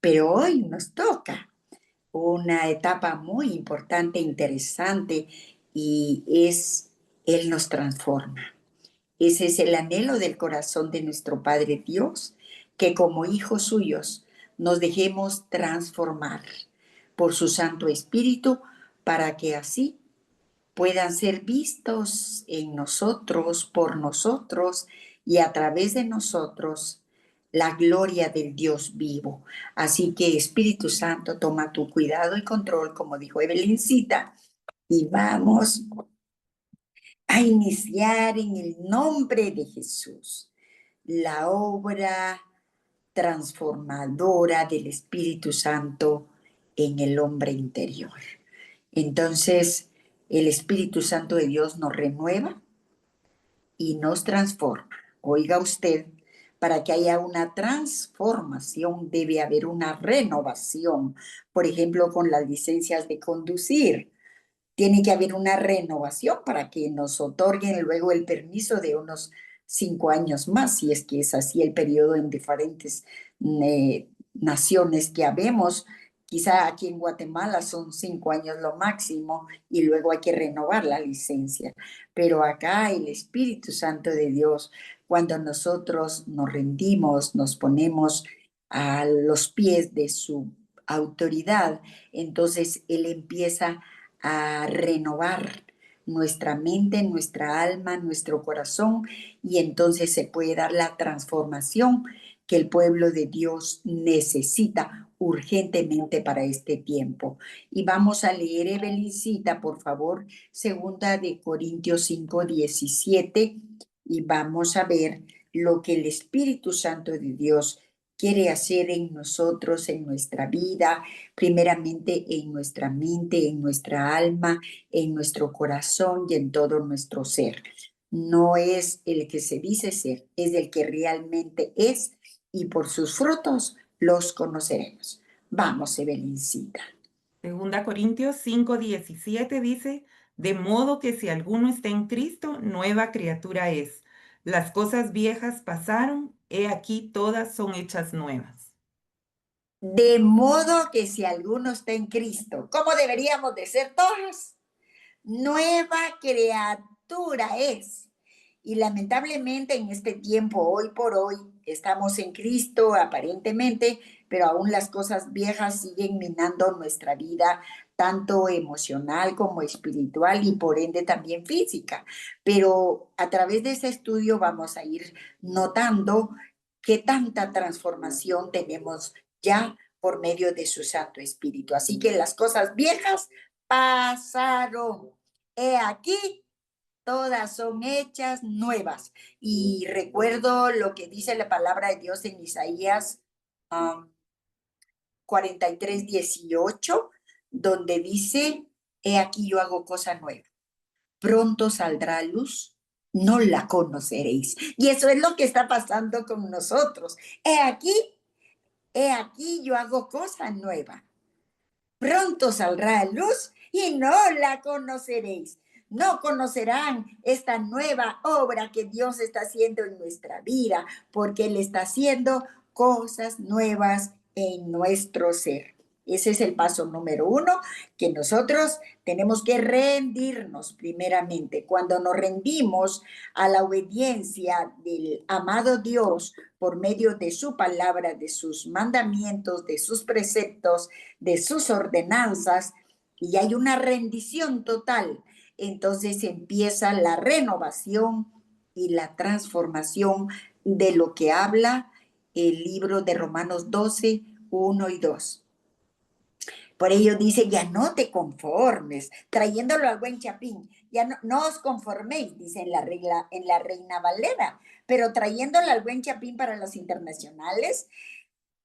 Pero hoy nos toca una etapa muy importante, interesante, y Él nos transforma. Ese es el anhelo del corazón de nuestro Padre Dios, que como hijos suyos nos dejemos transformar por su Santo Espíritu para que así puedan ser vistos en nosotros, por nosotros y a través de nosotros la gloria del Dios vivo. Así que Espíritu Santo, toma tu cuidado y control, como dijo Evelincita, y vamos a iniciar en el nombre de Jesús la obra transformadora del Espíritu Santo en el hombre interior. Entonces, el Espíritu Santo de Dios nos renueva y nos transforma. Oiga usted, para que haya una transformación debe haber una renovación. Por ejemplo, con las licencias de conducir, tiene que haber una renovación para que nos otorguen luego el permiso de unos 5 años más, si es que es así el periodo en diferentes naciones que habemos. Quizá aquí en Guatemala son 5 años lo máximo y luego hay que renovar la licencia. Pero acá el Espíritu Santo de Dios, cuando nosotros nos rendimos, nos ponemos a los pies de su autoridad, entonces Él empieza a renovar nuestra mente, nuestra alma, nuestro corazón, y entonces se puede dar la transformación que el pueblo de Dios necesita urgentemente para este tiempo. Y vamos a leer, Evelincita, por favor, 2 Corintios 5:17, y vamos a ver lo que el Espíritu Santo de Dios quiere hacer en nosotros, en nuestra vida, primeramente en nuestra mente, en nuestra alma, en nuestro corazón y en todo nuestro ser. No es el que se dice ser, es el que realmente es, y por sus frutos los conoceremos. Vamos, Evelincita. Segunda Corintios 5:17 dice, de modo que si alguno está en Cristo, nueva criatura es. Las cosas viejas pasaron, he aquí todas son hechas nuevas. De modo que si alguno está en Cristo, ¿cómo deberíamos de ser todos? Nueva criatura es. Y lamentablemente en este tiempo, hoy por hoy, estamos en Cristo aparentemente, pero aún las cosas viejas siguen minando nuestra vida, tanto emocional como espiritual y por ende también física. Pero a través de ese estudio vamos a ir notando qué tanta transformación tenemos ya por medio de su Santo Espíritu. Así que las cosas viejas pasaron. He aquí, todas son hechas nuevas. Y recuerdo lo que dice la palabra de Dios en Isaías 43:18, donde dice, he aquí yo hago cosa nueva. Pronto saldrá a luz, no la conoceréis. Y eso es lo que está pasando con nosotros. He aquí yo hago cosa nueva. Pronto saldrá a luz y no la conoceréis. No conocerán esta nueva obra que Dios está haciendo en nuestra vida, porque Él está haciendo cosas nuevas en nuestro ser. Ese es el paso número 1, que nosotros tenemos que rendirnos primeramente. Cuando nos rendimos a la obediencia del amado Dios por medio de su palabra, de sus mandamientos, de sus preceptos, de sus ordenanzas, y hay una rendición total, entonces empieza la renovación y la transformación de lo que habla el libro de Romanos 12:1 y 2. Por ello dice, ya no te conformes, trayéndolo al buen chapín, ya no os conforméis, dice en la Reina Valera, pero trayéndolo al buen chapín para los internacionales,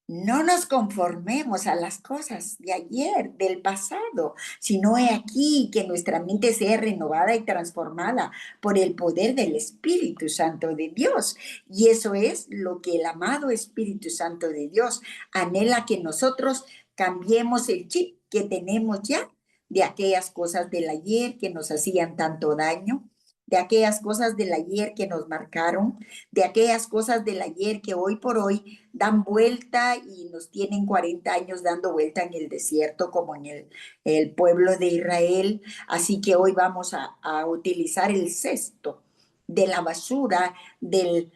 no nos conformemos a las cosas de ayer, del pasado, sino he aquí que nuestra mente sea renovada y transformada por el poder del Espíritu Santo de Dios. Y eso es lo que el amado Espíritu Santo de Dios anhela, que nosotros cambiemos el chip que tenemos ya de aquellas cosas del ayer que nos hacían tanto daño, de aquellas cosas del ayer que nos marcaron, de aquellas cosas del ayer que hoy por hoy dan vuelta y nos tienen 40 años dando vuelta en el desierto como en el pueblo de Israel. Así que hoy vamos a utilizar el cesto de la basura del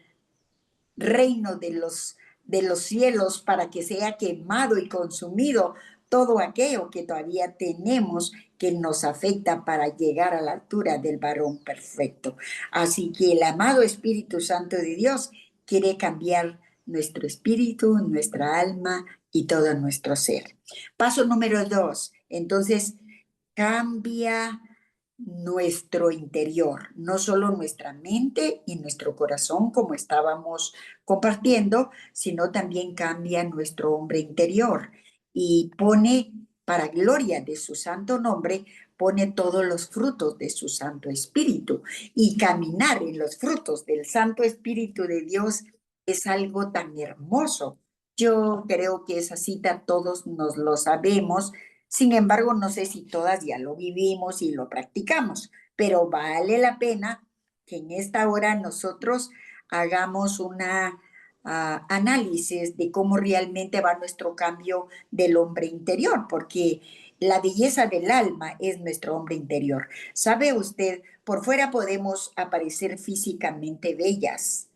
reino de los cielos para que sea quemado y consumido todo aquello que todavía tenemos que nos afecta para llegar a la altura del varón perfecto. Así que el amado Espíritu Santo de Dios quiere cambiar nuestro espíritu, nuestra alma y todo nuestro ser. Paso número 2. Entonces, cambia nuestro interior, no solo nuestra mente y nuestro corazón, como estábamos compartiendo, sino también cambia nuestro hombre interior y pone, para gloria de su santo nombre, pone todos los frutos de su Santo Espíritu. Y caminar en los frutos del Santo Espíritu de Dios es algo tan hermoso. Yo creo que esa cita todos nos lo sabemos. Sin embargo, no sé si todas ya lo vivimos y lo practicamos, pero vale la pena que en esta hora nosotros hagamos una análisis de cómo realmente va nuestro cambio del hombre interior, porque la belleza del alma es nuestro hombre interior. ¿Sabe usted? Por fuera podemos aparecer físicamente bellas,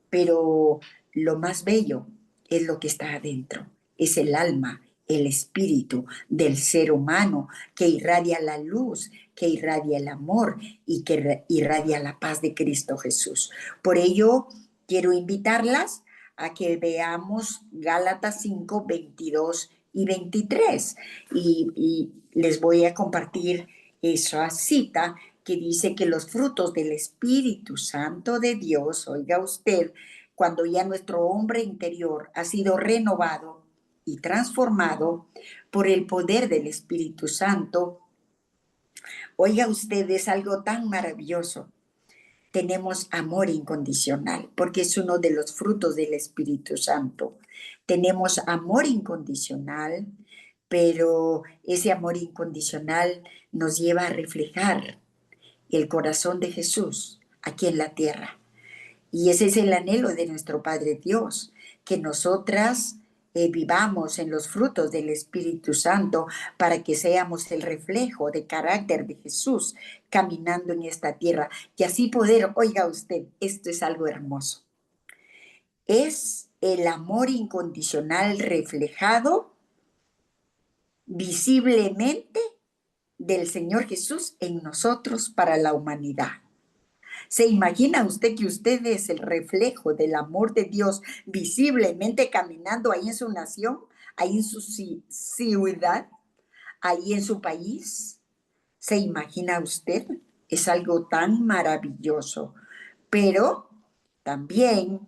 pero lo más bello es lo que está adentro, es el alma, el espíritu del ser humano que irradia la luz, que irradia el amor y que irradia la paz de Cristo Jesús. Por ello, quiero invitarlas a que veamos Gálatas 5, 22 y 23. Y les voy a compartir esa cita que dice que los frutos del Espíritu Santo de Dios, oiga usted, cuando ya nuestro hombre interior ha sido renovado y transformado por el poder del Espíritu Santo, oiga usted, es algo tan maravilloso. Tenemos amor incondicional, porque es uno de los frutos del Espíritu Santo. Tenemos amor incondicional, pero ese amor incondicional nos lleva a reflejar el corazón de Jesús aquí en la tierra. Y ese es el anhelo de nuestro Padre Dios, que nosotras vivamos en los frutos del Espíritu Santo para que seamos el reflejo de carácter de Jesús caminando en esta tierra. Y así poder, oiga usted, esto es algo hermoso. Es el amor incondicional reflejado visiblemente del Señor Jesús en nosotros para la humanidad. ¿Se imagina usted que usted es el reflejo del amor de Dios visiblemente caminando ahí en su nación, ahí en su ciudad, ahí en su país? ¿Se imagina usted? Es algo tan maravilloso, pero también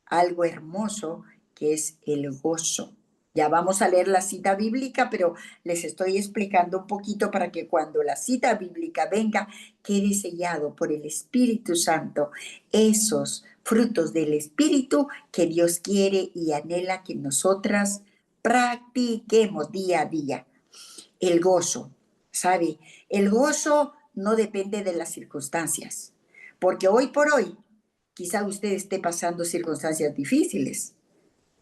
algo hermoso que es el gozo. Ya vamos a leer la cita bíblica, pero les estoy explicando un poquito para que cuando la cita bíblica venga, quede sellado por el Espíritu Santo esos frutos del Espíritu que Dios quiere y anhela que nosotras practiquemos día a día. El gozo, ¿sabe? El gozo no depende de las circunstancias, porque hoy por hoy quizá usted esté pasando circunstancias difíciles,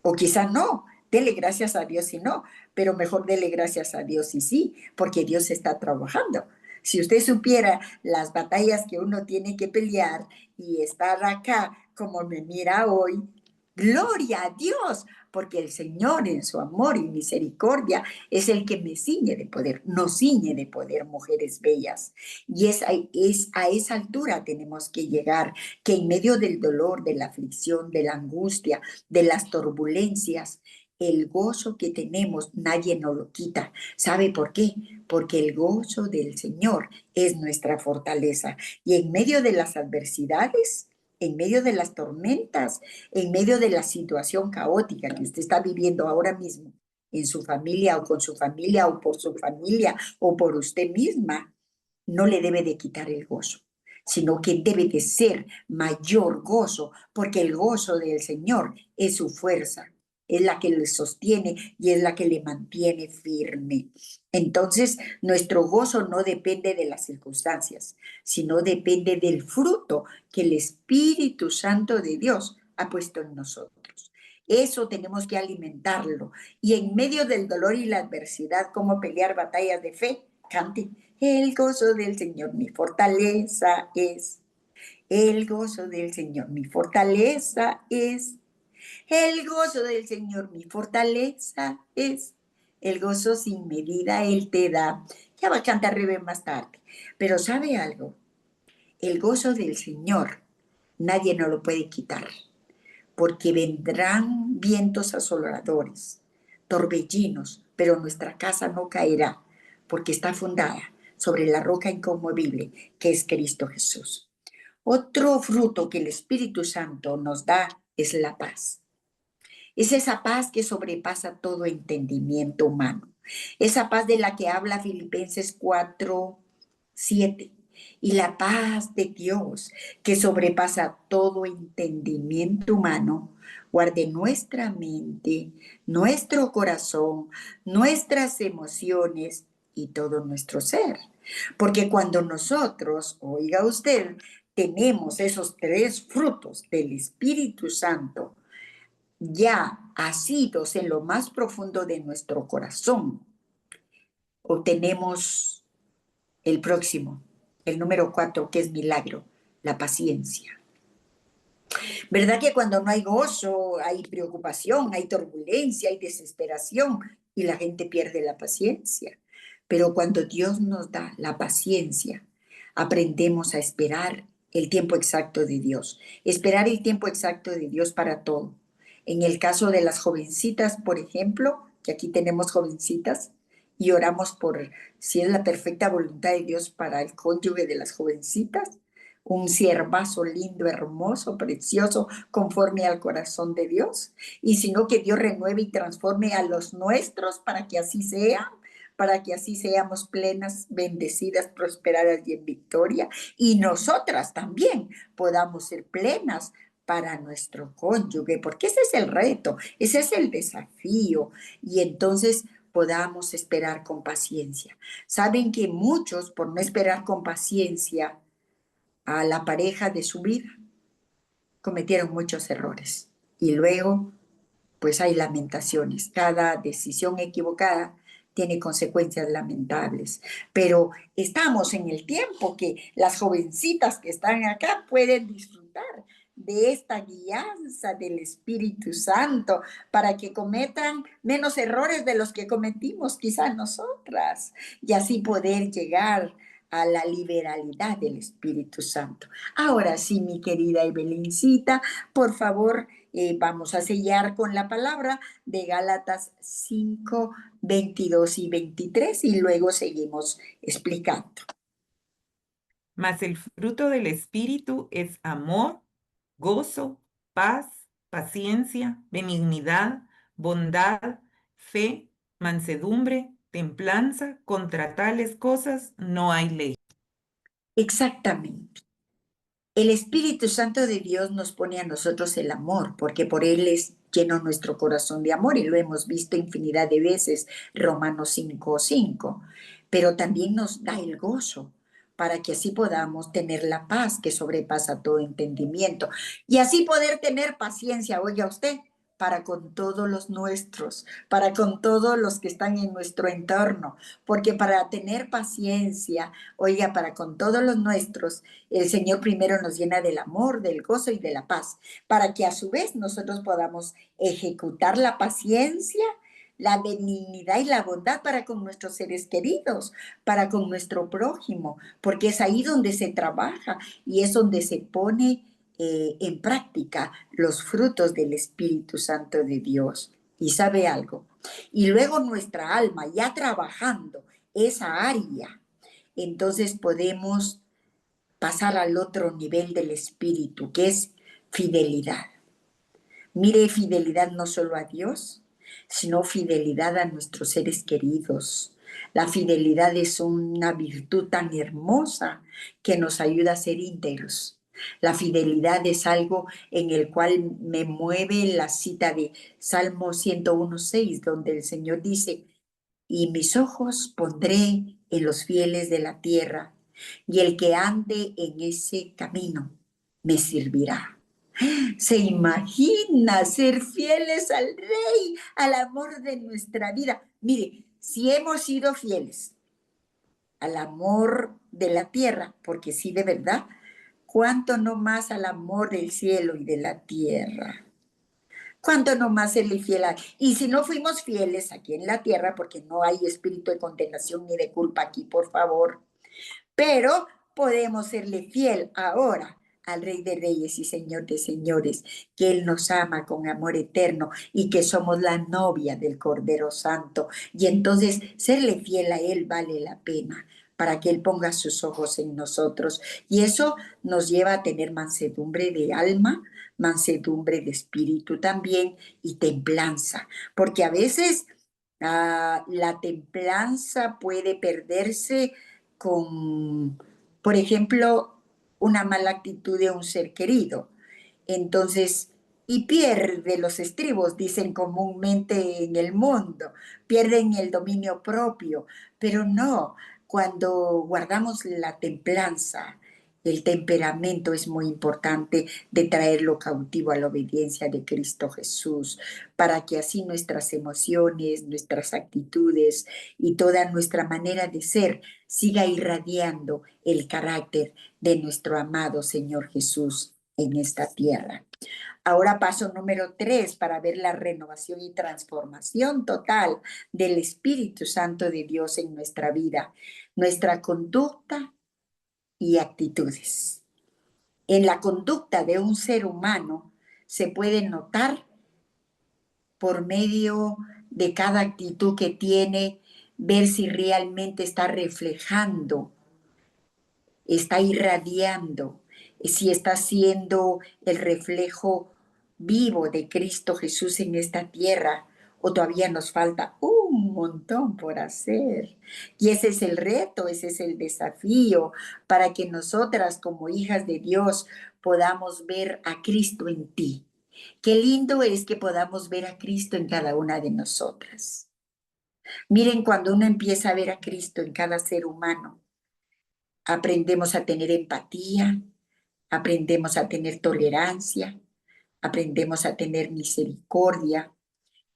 o quizá no. Dele gracias a Dios si no, pero mejor dele gracias a Dios si sí, porque Dios está trabajando. Si usted supiera las batallas que uno tiene que pelear y estar acá como me mira hoy, gloria a Dios, porque el Señor en su amor y misericordia es el que me ciñe de poder, nos ciñe de poder, mujeres bellas. Y es a esa altura tenemos que llegar, que en medio del dolor, de la aflicción, de la angustia, de las turbulencias, el gozo que tenemos nadie nos lo quita. ¿Sabe por qué? Porque el gozo del Señor es nuestra fortaleza. Y en medio de las adversidades, en medio de las tormentas, en medio de la situación caótica que usted está viviendo ahora mismo, en su familia o con su familia o por su familia o por usted misma, no le debe de quitar el gozo, sino que debe de ser mayor gozo, porque el gozo del Señor es su fuerza, es la que le sostiene y es la que le mantiene firme. Entonces, nuestro gozo no depende de las circunstancias, sino depende del fruto que el Espíritu Santo de Dios ha puesto en nosotros. Eso tenemos que alimentarlo. Y en medio del dolor y la adversidad, ¿cómo pelear batallas de fe? Cante, el gozo del Señor, mi fortaleza es. El gozo del Señor, mi fortaleza es. El gozo del Señor, mi fortaleza es. El gozo sin medida Él te da. Ya va a cantar Rebe más tarde. Pero ¿sabe algo? El gozo del Señor nadie nos lo puede quitar, porque vendrán vientos asoladores, torbellinos, pero nuestra casa no caerá, porque está fundada sobre la roca inconmovible que es Cristo Jesús. Otro fruto que el Espíritu Santo nos da es la paz. Es esa paz que sobrepasa todo entendimiento humano. Esa paz de la que habla Filipenses 4:7. Y la paz de Dios, que sobrepasa todo entendimiento humano, guarde nuestra mente, nuestro corazón, nuestras emociones y todo nuestro ser. Porque cuando nosotros, oiga usted, tenemos esos tres frutos del Espíritu Santo, ya asidos en lo más profundo de nuestro corazón, obtenemos el próximo, el número 4, que es milagro, la paciencia. ¿Verdad que cuando no hay gozo, hay preocupación, hay turbulencia, hay desesperación y la gente pierde la paciencia? Pero cuando Dios nos da la paciencia, aprendemos a esperar el tiempo exacto de Dios, esperar el tiempo exacto de Dios para todo. En el caso de las jovencitas, por ejemplo, que aquí tenemos jovencitas, y oramos por si es la perfecta voluntad de Dios para el cónyuge de las jovencitas, un siervazo lindo, hermoso, precioso, conforme al corazón de Dios, y sino que Dios renueve y transforme a los nuestros para que así sea, para que así seamos plenas, bendecidas, prosperadas y en victoria, y nosotras también podamos ser plenas para nuestro cónyuge, porque ese es el reto, ese es el desafío, y entonces podamos esperar con paciencia. Saben que muchos, por no esperar con paciencia a la pareja de su vida, cometieron muchos errores. Y luego, pues hay lamentaciones. Cada decisión equivocada tiene consecuencias lamentables. Pero estamos en el tiempo que las jovencitas que están acá pueden disfrutar de esta guianza del Espíritu Santo para que cometan menos errores de los que cometimos quizás nosotras y así poder llegar a la liberalidad del Espíritu Santo. Ahora sí, mi querida Evelincita, por favor, vamos a sellar con la palabra de Gálatas 5, 22 y 23 y luego seguimos explicando. Mas el fruto del Espíritu es amor, gozo, paz, paciencia, benignidad, bondad, fe, mansedumbre, templanza. Contra tales cosas no hay ley. Exactamente. El Espíritu Santo de Dios nos pone a nosotros el amor, porque por Él es lleno nuestro corazón de amor y lo hemos visto infinidad de veces, Romanos 5:5. Pero también nos da el gozo para que así podamos tener la paz que sobrepasa todo entendimiento y así poder tener paciencia, oiga usted, para con todos los nuestros, para con todos los que están en nuestro entorno, porque para tener paciencia, oiga, para con todos los nuestros, el Señor primero nos llena del amor, del gozo y de la paz, para que a su vez nosotros podamos ejecutar la paciencia, la benignidad y la bondad para con nuestros seres queridos, para con nuestro prójimo, porque es ahí donde se trabaja y es donde se pone en práctica los frutos del Espíritu Santo de Dios. Y sabe algo, y luego nuestra alma ya trabajando esa área, entonces podemos pasar al otro nivel del espíritu, que es fidelidad. Mire, fidelidad no solo a Dios, sino fidelidad a nuestros seres queridos. La fidelidad es una virtud tan hermosa que nos ayuda a ser íntegros, La fidelidad es algo en el cual me mueve la cita de Salmo 101:6, donde el Señor dice, y mis ojos pondré en los fieles de la tierra, y el que ande en ese camino me servirá. ¿Se imagina ser fieles al Rey, al amor de nuestra vida? Mire, si hemos sido fieles al amor de la tierra, porque sí, de verdad, ¿cuánto no más al amor del cielo y de la tierra? ¿Cuánto no más serle fiel a? Y si no fuimos fieles aquí en la tierra, porque no hay espíritu de condenación ni de culpa aquí, por favor, pero podemos serle fiel ahora al Rey de Reyes y Señor de Señores, que Él nos ama con amor eterno y que somos la novia del Cordero Santo. Y entonces serle fiel a Él vale la pena para que Él ponga sus ojos en nosotros. Y eso nos lleva a tener mansedumbre de alma, mansedumbre de espíritu también y templanza, porque a veces la templanza puede perderse con, por ejemplo, una mala actitud de un ser querido. Entonces, y pierde los estribos, dicen comúnmente en el mundo, pierden el dominio propio, pero no, cuando guardamos la templanza, el temperamento es muy importante de traerlo cautivo a la obediencia de Cristo Jesús, para que así nuestras emociones, nuestras actitudes y toda nuestra manera de ser siga irradiando el carácter de nuestro amado Señor Jesús en esta tierra. Ahora paso número 3 para ver la renovación y transformación total del Espíritu Santo de Dios en nuestra vida, nuestra conducta y actitudes. En la conducta de un ser humano se puede notar por medio de cada actitud que tiene, ver si realmente está reflejando, está irradiando, si está siendo el reflejo vivo de Cristo Jesús en esta tierra, o todavía nos falta un montón por hacer. Y ese es el reto, ese es el desafío para que nosotras como hijas de Dios podamos ver a Cristo en ti. Qué lindo es que podamos ver a Cristo en cada una de nosotras. Miren, cuando uno empieza a ver a Cristo en cada ser humano, aprendemos a tener empatía, aprendemos a tener tolerancia, aprendemos a tener misericordia.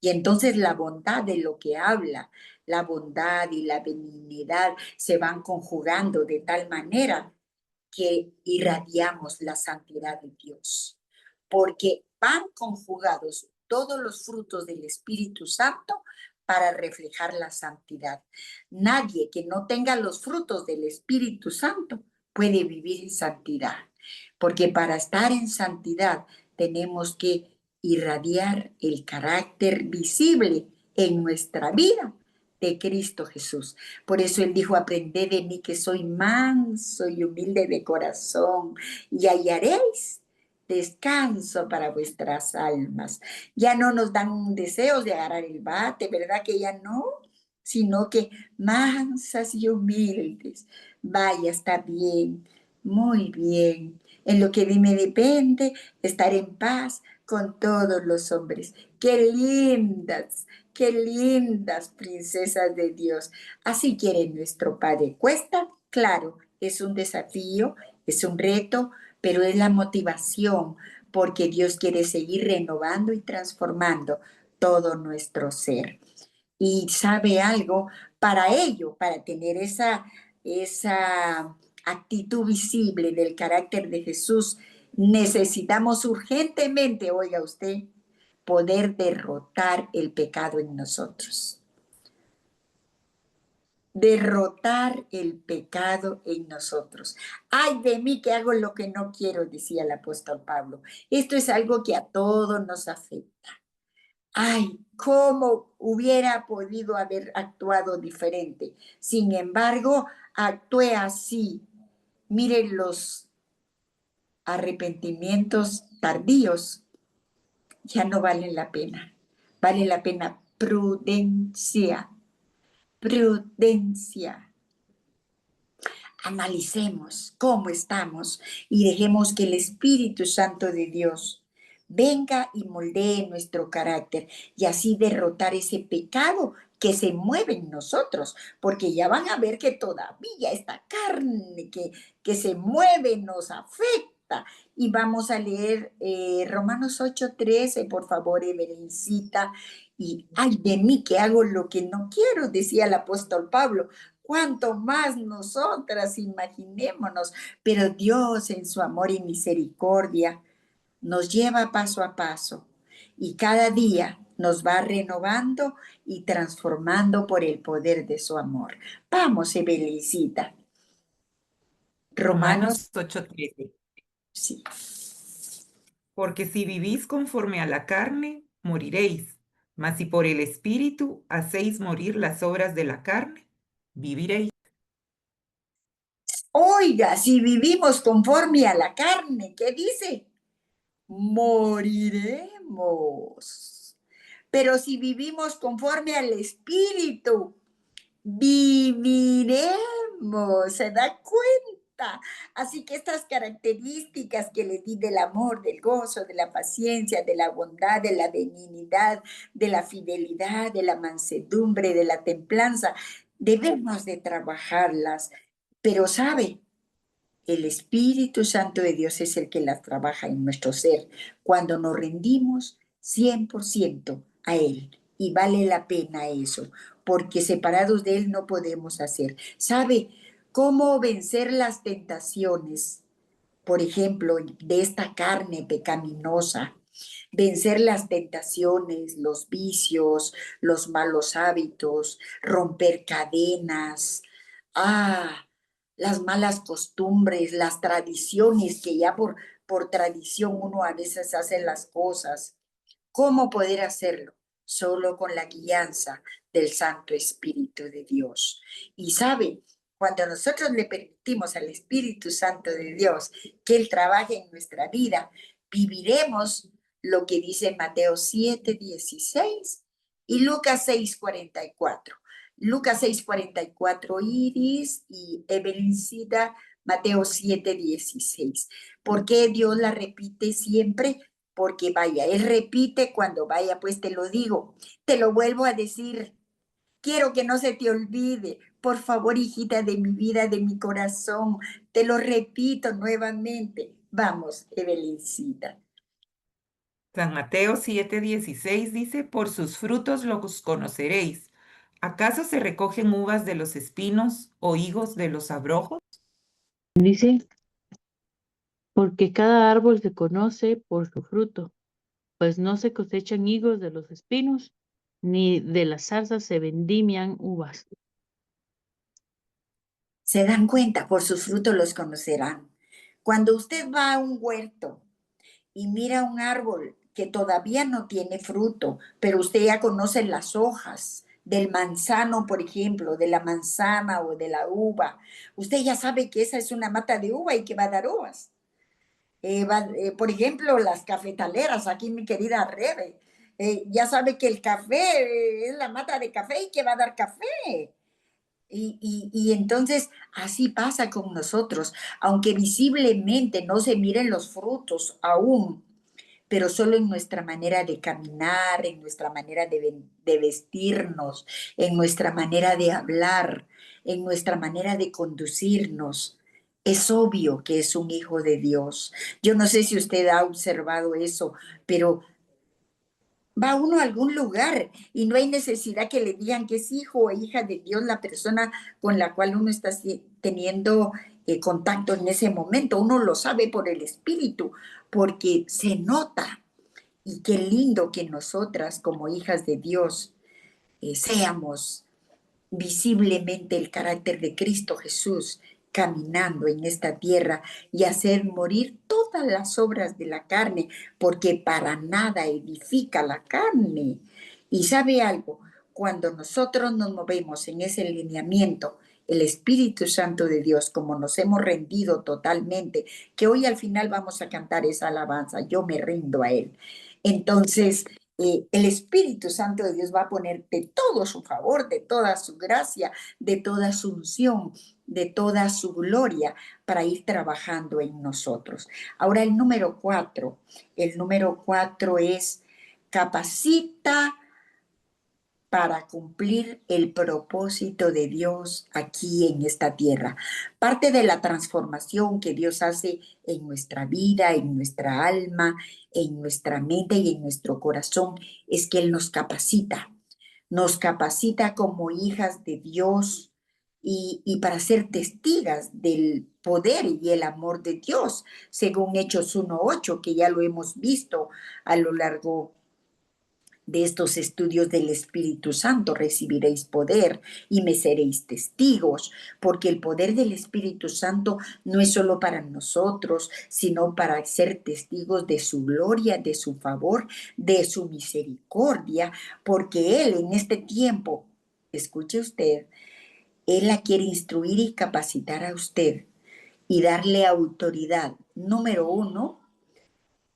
Y entonces la bondad de lo que habla, la bondad y la benignidad se van conjugando de tal manera que irradiamos la santidad de Dios, porque van conjugados todos los frutos del Espíritu Santo para reflejar la santidad. Nadie que no tenga los frutos del Espíritu Santo puede vivir en santidad, porque para estar en santidad tenemos que irradiar el carácter visible en nuestra vida de Cristo Jesús. Por eso Él dijo, aprended de mí que soy manso y humilde de corazón, y hallaréis descanso para vuestras almas. Ya no nos dan deseos de agarrar el bate, ¿verdad que ya no? Sino que mansas y humildes. Vaya, está bien, muy bien. En lo que de mí depende, estar en paz con todos los hombres. Qué lindas princesas de Dios. Así quiere nuestro Padre. ¿Cuesta? Claro, es un desafío, es un reto, pero es la motivación porque Dios quiere seguir renovando y transformando todo nuestro ser. Y sabe algo, para ello, para tener esa actitud visible del carácter de Jesús, necesitamos urgentemente, oiga usted, poder derrotar el pecado en nosotros. Derrotar el pecado en nosotros. Ay de mí que hago lo que no quiero, decía el apóstol Pablo. Esto es algo que a todos nos afecta. Ay, cómo hubiera podido haber actuado diferente. Sin embargo, actué así. Miren los arrepentimientos tardíos, ya no valen la pena. Vale la pena prudencia, prudencia. analicemos cómo estamos y dejemos que el Espíritu Santo de Dios venga y moldee nuestro carácter y así derrotar ese pecado que se mueve en nosotros, porque ya van a ver que todavía esta carne que se mueve nos afecta. Y vamos a leer Romanos 8:13, por favor, Evelyn. Y ay de mí que hago lo que no quiero, decía el apóstol Pablo. Cuanto más nosotras, imaginémonos, pero Dios en su amor y misericordia nos lleva paso a paso y cada día nos va renovando y transformando por el poder de su amor. Vamos, Evelicita. Romanos, Romanos 8:13. sí. Porque si vivís conforme a la carne, moriréis. Mas si por el Espíritu hacéis morir las obras de la carne, viviréis. Oiga, si vivimos conforme a la carne, ¿qué dice? Moriremos. Pero si vivimos conforme al Espíritu, viviremos. ¿Se da cuenta? Así que estas características que les di del amor, del gozo, de la paciencia, de la bondad, de la benignidad, de la fidelidad, de la mansedumbre, de la templanza, debemos de trabajarlas. Pero sabe, el Espíritu Santo de Dios es el que las trabaja en nuestro ser cuando nos rendimos 100% a Él. Y vale la pena eso, porque separados de Él no podemos hacer. ¿Sabe cómo vencer las tentaciones? Por ejemplo, de esta carne pecaminosa, vencer las tentaciones, los vicios, los malos hábitos, romper cadenas, ah, las malas costumbres, las tradiciones que ya por tradición uno a veces hace las cosas. ¿Cómo poder hacerlo? Solo con la guianza del Santo Espíritu de Dios. Y sabe, cuando nosotros le permitimos al Espíritu Santo de Dios que Él trabaje en nuestra vida, viviremos lo que dice Mateo 7:16 y Lucas 6:44. Lucas 6:44, Iris y Evelincita, Mateo 7:16. ¿Por qué Dios la repite siempre? Porque vaya, Él repite cuando vaya, pues te lo digo, te lo vuelvo a decir, quiero que no se te olvide, por favor, hijita de mi vida, de mi corazón, te lo repito nuevamente. Vamos, Evelincita. San Mateo 7:16 dice, por sus frutos los conoceréis. ¿Acaso se recogen uvas de los espinos o higos de los abrojos? Dice, porque cada árbol se conoce por su fruto, pues no se cosechan higos de los espinos, ni de las zarzas se vendimian uvas. Se dan cuenta, por sus frutos los conocerán. Cuando usted va a un huerto y mira un árbol que todavía no tiene fruto, pero usted ya conoce las hojas del manzano, por ejemplo, de la manzana o de la uva, usted ya sabe que esa es una mata de uva y que va a dar uvas. Por ejemplo, las cafetaleras, aquí mi querida Rebe, ya sabe que el café es la mata de café y que va a dar café. Y entonces así pasa con nosotros, aunque visiblemente no se miren los frutos aún, pero solo en nuestra manera de caminar, en nuestra manera de vestirnos, en nuestra manera de hablar, en nuestra manera de conducirnos. Es obvio que es un hijo de Dios. Yo no sé si usted ha observado eso, pero va uno a algún lugar y no hay necesidad que le digan que es hijo o hija de Dios la persona con la cual uno está teniendo contacto en ese momento. Uno lo sabe por el espíritu, porque se nota. Y qué lindo que nosotras como hijas de Dios seamos visiblemente el carácter de Cristo Jesús caminando en esta tierra y hacer morir todas las obras de la carne, porque para nada edifica la carne. Y sabe algo, cuando nosotros nos movemos en ese lineamiento, el Espíritu Santo de Dios, como nos hemos rendido totalmente, que hoy al final vamos a cantar esa alabanza, yo me rindo a Él. Entonces, el Espíritu Santo de Dios va a poner de todo su favor, de toda su gracia, de toda su unción, de toda su gloria para ir trabajando en nosotros. Ahora el número 4 es capacita para cumplir el propósito de Dios aquí en esta tierra. Parte de la transformación que Dios hace en nuestra vida, en nuestra alma, en nuestra mente y en nuestro corazón es que Él nos capacita como hijas de Dios y para ser testigas del poder y el amor de Dios, según Hechos 1:8, que ya lo hemos visto a lo largo de estos estudios del Espíritu Santo. Recibiréis poder y me seréis testigos, porque el poder del Espíritu Santo no es solo para nosotros, sino para ser testigos de su gloria, de su favor, de su misericordia, porque Él en este tiempo, escuche usted, Él la quiere instruir y capacitar a usted y darle autoridad, número 1,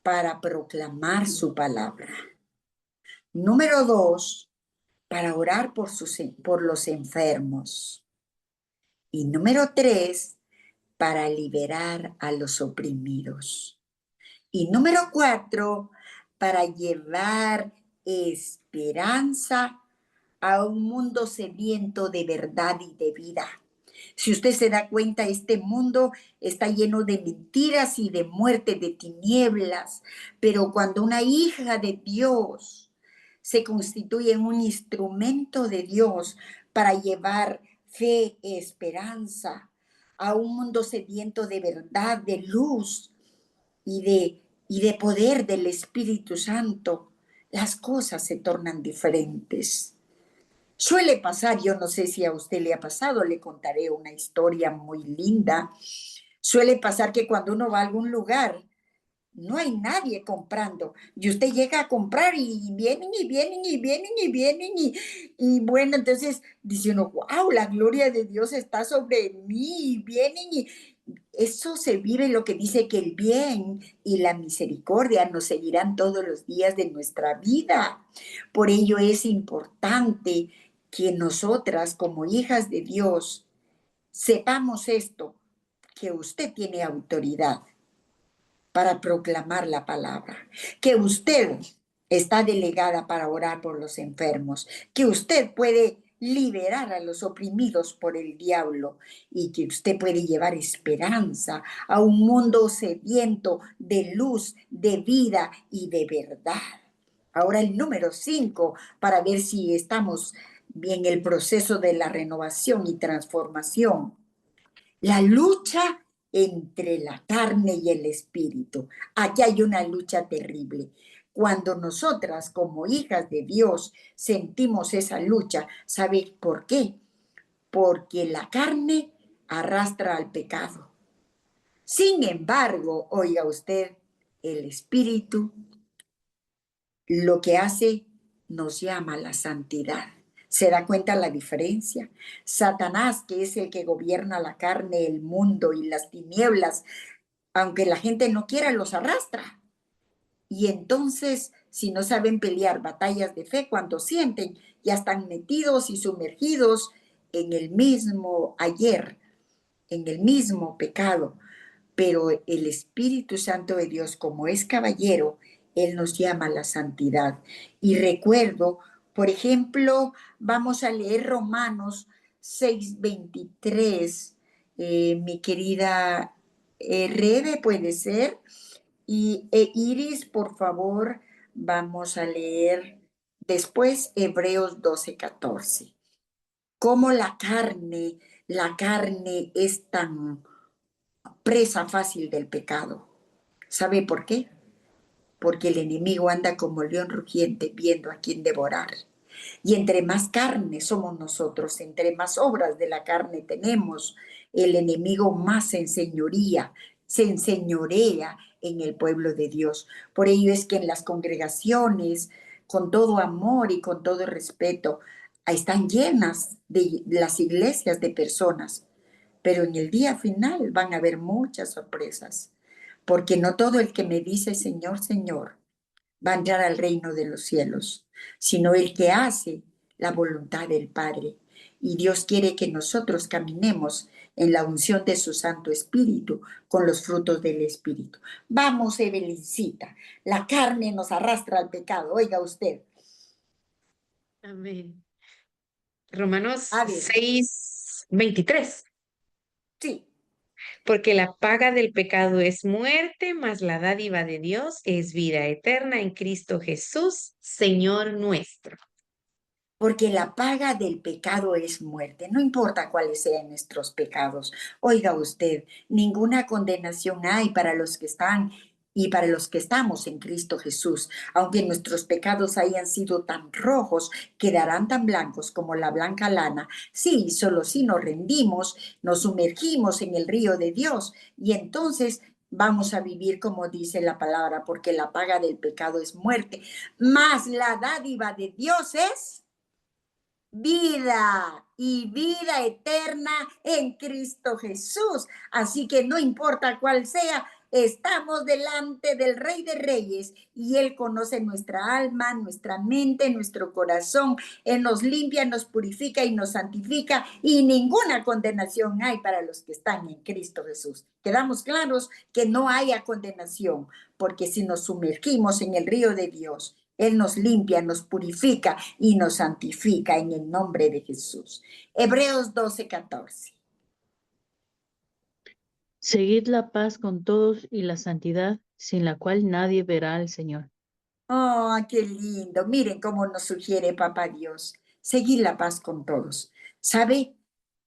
para proclamar su palabra. Número 2, para orar por los enfermos. Y número 3, para liberar a los oprimidos. Y número 4, para llevar esperanza a un mundo sediento de verdad y de vida. Si usted se da cuenta, este mundo está lleno de mentiras y de muerte, de tinieblas, pero cuando una hija de Dios se constituye en un instrumento de Dios para llevar fe, esperanza a un mundo sediento de verdad, de luz y de poder del Espíritu Santo, las cosas se tornan diferentes. Suele pasar, yo no sé si a usted le ha pasado, le contaré una historia muy linda. Suele pasar que cuando uno va a algún lugar, no hay nadie comprando. Y usted llega a comprar y vienen y vienen y vienen y vienen y bueno, entonces dice uno, wow, la gloria de Dios está sobre mí y vienen y eso se vive lo que dice que el bien y la misericordia nos seguirán todos los días de nuestra vida. Por ello es importante que nosotras como hijas de Dios sepamos esto, que usted tiene autoridad para proclamar la palabra, que usted está delegada para orar por los enfermos, que usted puede liberar a los oprimidos por el diablo y que usted puede llevar esperanza a un mundo sediento de luz, de vida y de verdad. Ahora el número 5, para ver si estamos en el proceso de la renovación y transformación. La lucha entre la carne y el espíritu. Aquí hay una lucha terrible. Cuando nosotras como hijas de Dios sentimos esa lucha, ¿sabe por qué? Porque la carne arrastra al pecado. Sin embargo, oiga usted, el espíritu lo que hace nos llama a la santidad. ¿Se da cuenta la diferencia? Satanás, que es el que gobierna la carne, el mundo y las tinieblas, aunque la gente no quiera, los arrastra. Y entonces, si no saben pelear batallas de fe, cuando sienten, ya están metidos y sumergidos en el mismo ayer, en el mismo pecado. Pero el Espíritu Santo de Dios, como es caballero, Él nos llama a la santidad. Y recuerdo, por ejemplo, vamos a leer Romanos 6:23, mi querida Rebe, puede ser, y Iris, por favor, vamos a leer después Hebreos 12:14. Cómo la carne es tan presa fácil del pecado. ¿Sabe por qué? Porque el enemigo anda como león rugiente viendo a quién devorar. Y entre más carne somos nosotros, entre más obras de la carne tenemos, el enemigo más se enseñorea en el pueblo de Dios. Por ello es que en las congregaciones, con todo amor y con todo respeto, están llenas de las iglesias de personas, pero en el día final van a haber muchas sorpresas, porque no todo el que me dice Señor, Señor va a entrar al reino de los cielos, sino el que hace la voluntad del Padre. Y Dios quiere que nosotros caminemos en la unción de su Santo Espíritu con los frutos del Espíritu. Vamos, Evelincita, la carne nos arrastra al pecado, oiga usted. Amén. Romanos A ver, 6:23. sí, Porque la paga del pecado es muerte, mas la dádiva de Dios es vida eterna en Cristo Jesús, Señor nuestro. porque la paga del pecado es muerte, no importa cuáles sean nuestros pecados. Oiga usted, ninguna condenación hay para los que están y para los que estamos en Cristo Jesús. Aunque nuestros pecados hayan sido tan rojos, quedarán tan blancos como la blanca lana. Sí, solo si nos rendimos, nos sumergimos en el río de Dios y entonces vamos a vivir como dice la palabra, porque la paga del pecado es muerte, mas la dádiva de Dios es vida y vida eterna en Cristo Jesús. Así que no importa cuál sea, estamos delante del Rey de Reyes y Él conoce nuestra alma, nuestra mente, nuestro corazón. Él nos limpia, nos purifica y nos santifica y ninguna condenación hay para los que están en Cristo Jesús. Quedamos claros que no haya condenación, porque si nos sumergimos en el río de Dios, Él nos limpia, nos purifica y nos santifica en el nombre de Jesús. Hebreos 12:14. Seguid la paz con todos y la santidad, sin la cual nadie verá al Señor. Oh, qué lindo. Miren cómo nos sugiere Papá Dios. Seguir la paz con todos. ¿Sabe?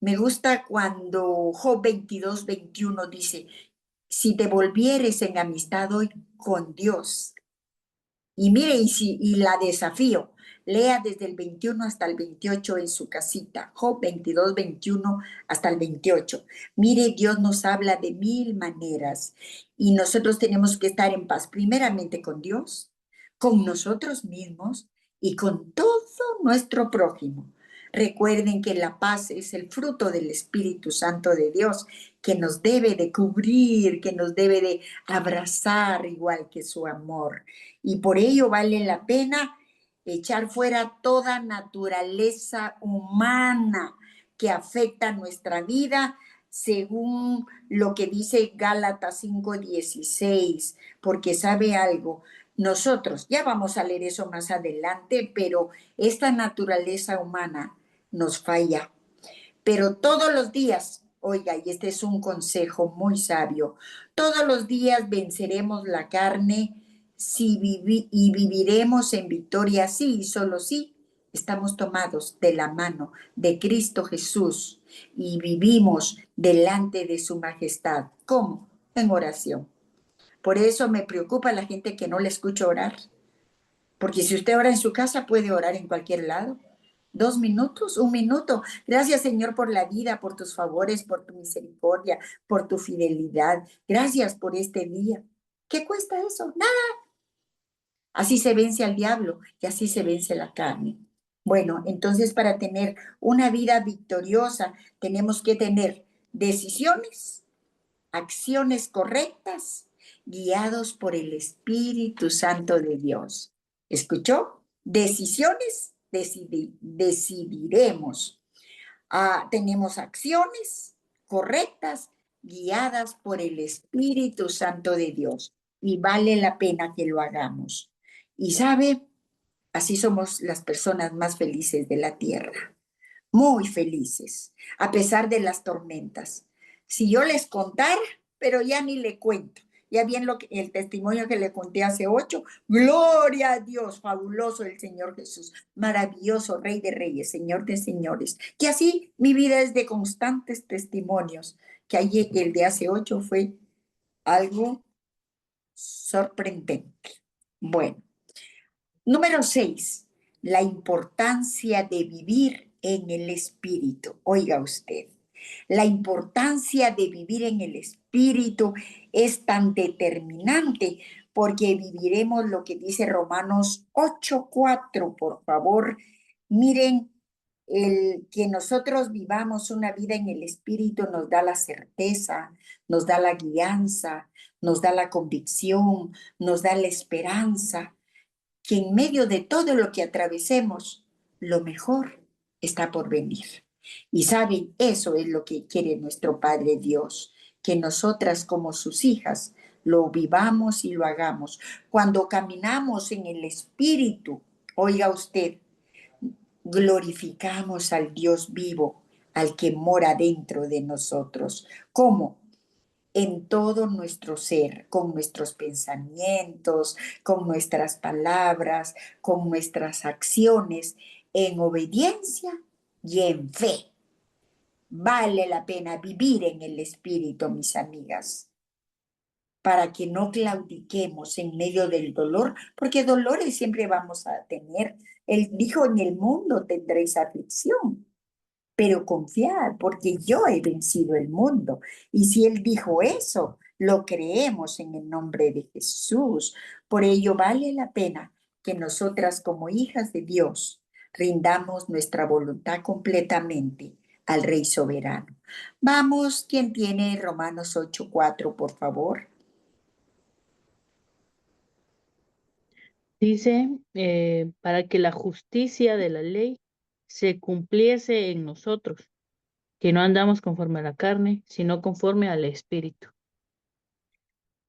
Me gusta cuando Job 22:21 dice, si te volvieres en amistad hoy con Dios. Y mire, y la desafío, lea desde el 21 hasta el 28 en su casita, Job 22:21 hasta el 28. Mire, Dios nos habla de 1000 maneras y nosotros tenemos que estar en paz, primeramente con Dios, con nosotros mismos y con todo nuestro prójimo. Recuerden que la paz es el fruto del Espíritu Santo de Dios que nos debe de cubrir, que nos debe de abrazar igual que su amor. Y por ello vale la pena echar fuera toda naturaleza humana que afecta nuestra vida, según lo que dice Gálatas 5:16, porque sabe algo, nosotros, ya vamos a leer eso más adelante, pero esta naturaleza humana nos falla. Pero todos los días, oiga, y este es un consejo muy sabio, todos los días venceremos la carne y viviremos en victoria, sí y solo sí. Estamos tomados de la mano de Cristo Jesús y vivimos delante de su majestad. ¿Cómo? En oración. Por eso me preocupa la gente que no le escucho orar. Porque si usted ora en su casa, puede orar en cualquier lado. 2 minutos, 1 minuto. Gracias, Señor, por la vida, por tus favores, por tu misericordia, por tu fidelidad. Gracias por este día. ¿Qué cuesta eso? Nada. Así se vence al diablo y así se vence la carne. Bueno, entonces para tener una vida victoriosa tenemos que tener decisiones, acciones correctas, guiados por el Espíritu Santo de Dios. ¿Escuchó? Decisiones, decidiremos. Tenemos acciones correctas, guiadas por el Espíritu Santo de Dios. Y vale la pena que lo hagamos. Y sabe, así somos las personas más felices de la tierra. Muy felices, a pesar de las tormentas. Si yo les contara, pero ya ni le cuento. Ya bien el testimonio que le conté hace 8, gloria a Dios, fabuloso el Señor Jesús, maravilloso Rey de Reyes, Señor de Señores. Que así mi vida es de constantes testimonios, que ayer el de hace 8 fue algo sorprendente. Bueno, número 6, la importancia de vivir en el Espíritu. Oiga usted, la importancia de vivir en el Espíritu es tan determinante porque viviremos lo que dice Romanos 8:4, por favor. Miren, el que nosotros vivamos una vida en el Espíritu nos da la certeza, nos da la guianza, nos da la convicción, nos da la esperanza. que en medio de todo lo que atravesemos, lo mejor está por venir. Y saben, eso es lo que quiere nuestro Padre Dios, que nosotras como sus hijas lo vivamos y lo hagamos. Cuando caminamos en el Espíritu, oiga usted, glorificamos al Dios vivo, al que mora dentro de nosotros. ¿Cómo? En todo nuestro ser, con nuestros pensamientos, con nuestras palabras, con nuestras acciones, en obediencia y en fe. Vale la pena vivir en el Espíritu, mis amigas, para que no claudiquemos en medio del dolor, porque dolores siempre vamos a tener. Él dijo, en el mundo tendréis aflicción, pero confiad, porque yo he vencido el mundo. Y si Él dijo eso, lo creemos en el nombre de Jesús. Por ello vale la pena que nosotras como hijas de Dios rindamos nuestra voluntad completamente al Rey soberano. Vamos, ¿quién tiene Romanos 8:4, por favor? Dice, para que la justicia de la ley se cumpliese en nosotros, que no andamos conforme a la carne, sino conforme al Espíritu.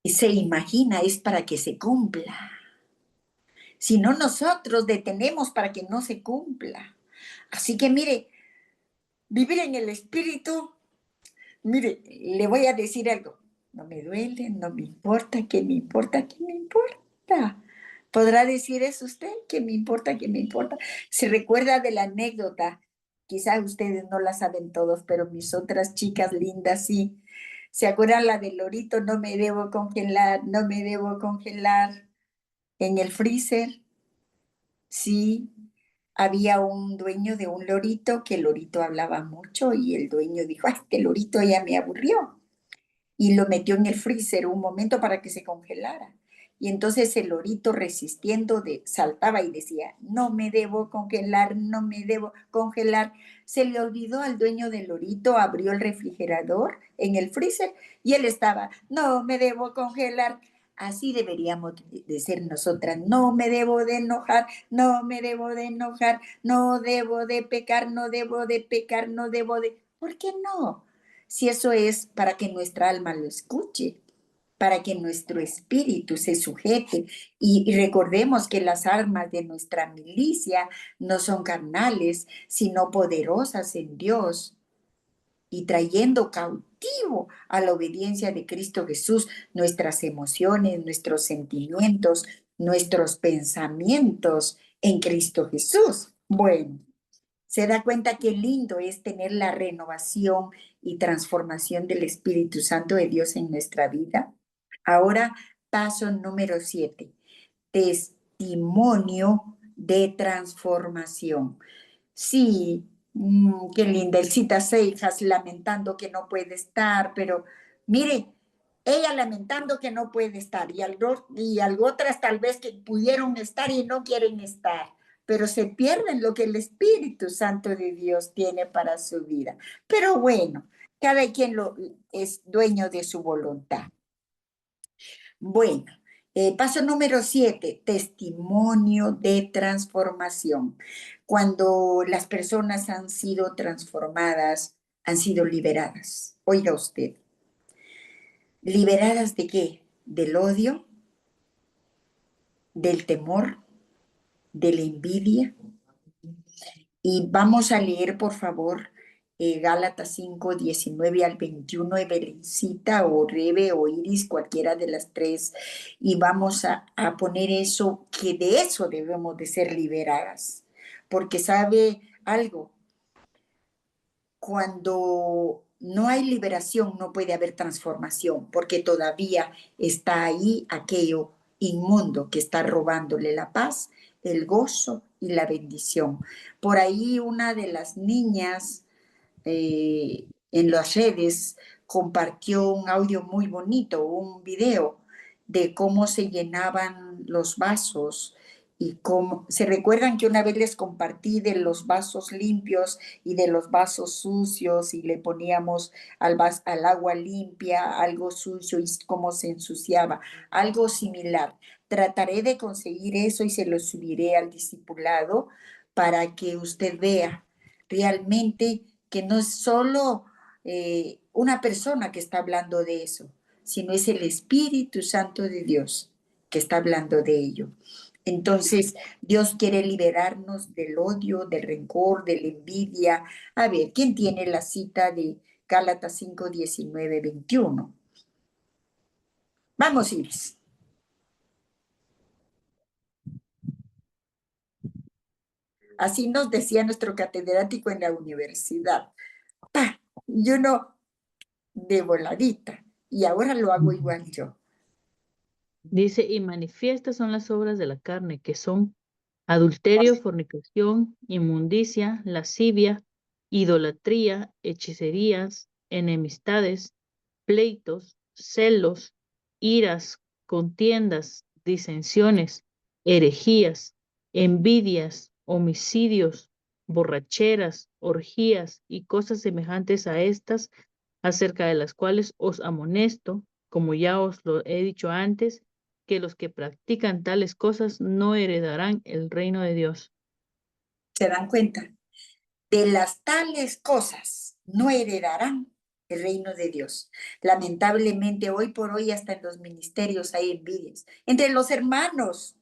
Y se imagina, es para que se cumpla. Si no, nosotros detenemos para que no se cumpla. Así que mire, vivir en el Espíritu, mire, le voy a decir algo. No me duele, no me importa, ¿qué me importa? ¿Qué me importa? ¿Podrá decir eso usted? ¿Qué me importa? ¿Qué me importa? Se recuerda de la anécdota, quizás ustedes no la saben todos, pero mis otras chicas lindas sí. ¿Se acuerdan la del lorito? No me debo congelar, no me debo congelar en el freezer. Sí, había un dueño de un lorito que el lorito hablaba mucho y el dueño dijo, "Ah, este lorito ya me aburrió", y lo metió en el freezer un momento para que se congelara. Y entonces el lorito resistiendo saltaba y decía, no me debo congelar, no me debo congelar. Se le olvidó al dueño del lorito, abrió el refrigerador en el freezer y él estaba, no me debo congelar. Así deberíamos de ser nosotras. No me debo de enojar, no me debo de enojar, no debo de pecar, no debo de pecar, no debo de... ¿Por qué no? Si eso es para que nuestra alma lo escuche, para que nuestro espíritu se sujete y recordemos que las armas de nuestra milicia no son carnales, sino poderosas en Dios y trayendo cautivo a la obediencia de Cristo Jesús nuestras emociones, nuestros sentimientos, nuestros pensamientos en Cristo Jesús. Bueno, se da cuenta qué lindo es tener la renovación y transformación del Espíritu Santo de Dios en nuestra vida. Ahora, paso número 7, testimonio de transformación. Sí, qué linda, Elcita Seijas lamentando que no puede estar, pero mire, ella lamentando que no puede estar y otras tal vez que pudieron estar y no quieren estar, pero se pierden lo que el Espíritu Santo de Dios tiene para su vida. Pero bueno, cada quien es dueño de su voluntad. Bueno, paso número 7, testimonio de transformación. Cuando las personas han sido transformadas, han sido liberadas. Oiga usted, ¿liberadas de qué? Del odio, del temor, de la envidia. Y vamos a leer, por favor, Gálatas 5, 19 al 21, Belencita o Rebe o Iris, cualquiera de las tres, y vamos a poner eso, que de eso debemos de ser liberadas, porque sabe algo, cuando no hay liberación no puede haber transformación, porque todavía está ahí aquello inmundo que está robándole la paz, el gozo y la bendición. Por ahí una de las niñas en las redes compartió un audio muy bonito, un video de cómo se llenaban los vasos y cómo, ¿se recuerdan que una vez les compartí de los vasos limpios y de los vasos sucios y le poníamos al agua limpia algo sucio y cómo se ensuciaba? Algo similar. Trataré de conseguir eso y se lo subiré al discipulado para que usted vea realmente que no es solo una persona que está hablando de eso, sino es el Espíritu Santo de Dios que está hablando de ello. Entonces, Dios quiere liberarnos del odio, del rencor, de la envidia. A ver, ¿quién tiene la cita de Gálatas 5, 19, 21? Vamos, Iris. Así nos decía nuestro catedrático en la universidad. ¡Pah! Y uno de voladita. Y ahora lo hago igual yo. Dice, y manifiestas son las obras de la carne, que son adulterio, fornicación, inmundicia, lascivia, idolatría, hechicerías, enemistades, pleitos, celos, iras, contiendas, disensiones, herejías, envidias, homicidios, borracheras, orgías y cosas semejantes a estas, acerca de las cuales os amonesto, como ya os lo he dicho antes, que los que practican tales cosas no heredarán el reino de Dios. ¿Se dan cuenta? De las tales cosas no heredarán el reino de Dios. Lamentablemente, hoy por hoy, hasta en los ministerios hay envidias. Entre los hermanos.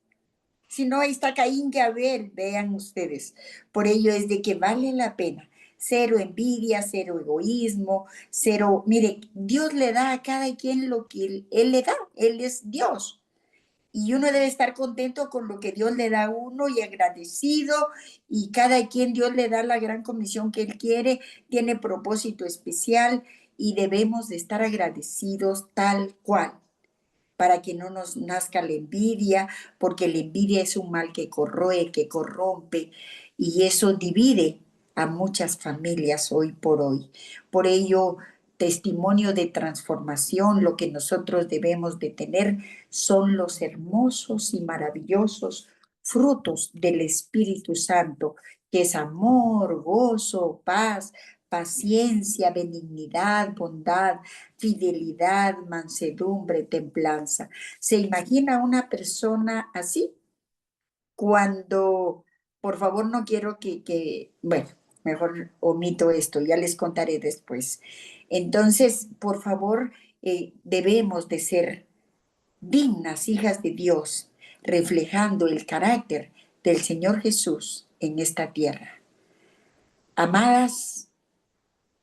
Si no, ahí está Caín y Abel, vean ustedes. Por ello es de que vale la pena. Cero envidia, cero egoísmo, cero... Mire, Dios le da a cada quien lo que él le da. Él es Dios. Y uno debe estar contento con lo que Dios le da a uno y agradecido, y cada quien Dios le da la gran comisión que él quiere, tiene propósito especial y debemos de estar agradecidos tal cual, para que no nos nazca la envidia, porque la envidia es un mal que corroe, que corrompe, y eso divide a muchas familias hoy por hoy. Por ello, testimonio de transformación, lo que nosotros debemos de tener son los hermosos y maravillosos frutos del Espíritu Santo, que es amor, gozo, paz, paciencia, benignidad, bondad, fidelidad, mansedumbre, templanza. ¿Se imagina una persona así? Cuando, por favor, no quiero bueno, mejor omito esto, ya les contaré después. Entonces, por favor, debemos de ser dignas hijas de Dios, reflejando el carácter del Señor Jesús en esta tierra. Amadas,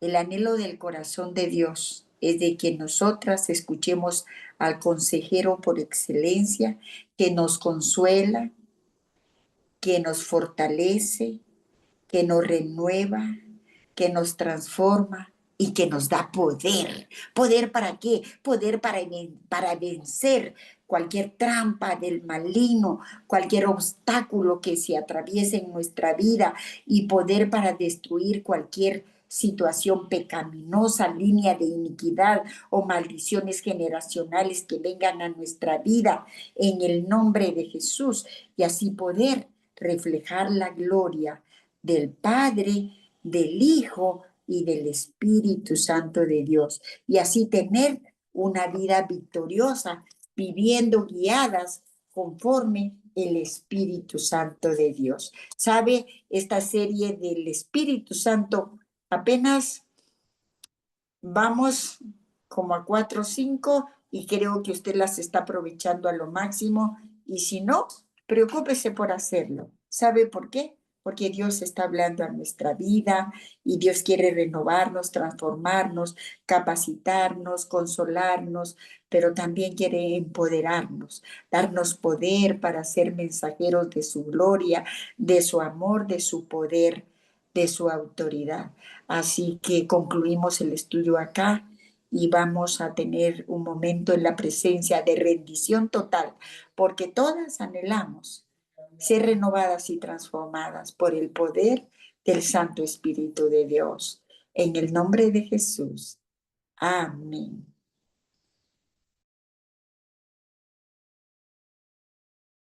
el anhelo del corazón de Dios es de que nosotras escuchemos al consejero por excelencia, que nos consuela, que nos fortalece, que nos renueva, que nos transforma y que nos da poder. ¿Poder para qué? Poder para vencer cualquier trampa del maligno, cualquier obstáculo que se atraviese en nuestra vida, y poder para destruir cualquier situación pecaminosa, línea de iniquidad o maldiciones generacionales que vengan a nuestra vida en el nombre de Jesús, y así poder reflejar la gloria del Padre, del Hijo y del Espíritu Santo de Dios, y así tener una vida victoriosa, viviendo guiadas conforme el Espíritu Santo de Dios. ¿Sabe? Esta serie del Espíritu Santo apenas vamos como a 4 o 5, y creo que usted las está aprovechando a lo máximo, y si no, preocúpese por hacerlo. ¿Sabe por qué? Porque Dios está hablando a nuestra vida y Dios quiere renovarnos, transformarnos, capacitarnos, consolarnos, pero también quiere empoderarnos, darnos poder para ser mensajeros de su gloria, de su amor, de su poder, de su autoridad. Así que concluimos el estudio acá y vamos a tener un momento en la presencia de rendición total, porque todas anhelamos ser renovadas y transformadas por el poder del Santo Espíritu de Dios. En el nombre de Jesús. Amén.